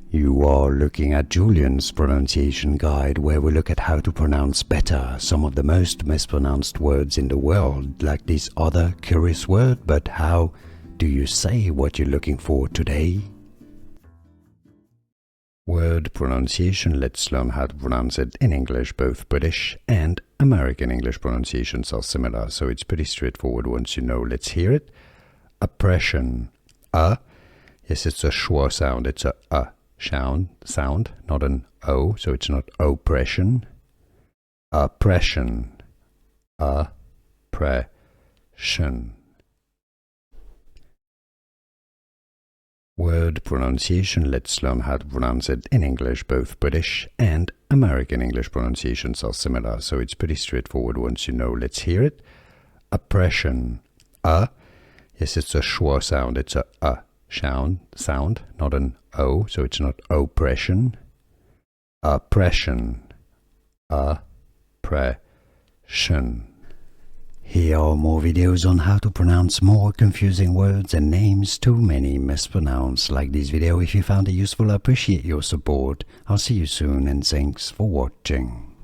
You are looking at Julian's pronunciation guide, where we look at how to pronounce better some of the most mispronounced words in the world, like this other curious word. But how do you say what you're looking for today? Word pronunciation. Let's learn how to pronounce it in English. Both British and American English pronunciations are similar, so it's pretty straightforward once you know. Let's hear it. Oppression. Yes, it's a schwa sound. It's a sound, not an O, so it's not oppression. Oppression. Oppression. Word pronunciation. Let's learn how to pronounce it in English. Both British and American English pronunciations are similar, so it's pretty straightforward once you know. Let's hear it. Oppression. Yes, it's a schwa sound. It's a sound, not an O, so it's not oppression. Oppression. Oppression. Here are more videos on how to pronounce more confusing words and names too many mispronounced. Like this video if you found it useful. I appreciate your support. I'll see you soon and thanks for watching.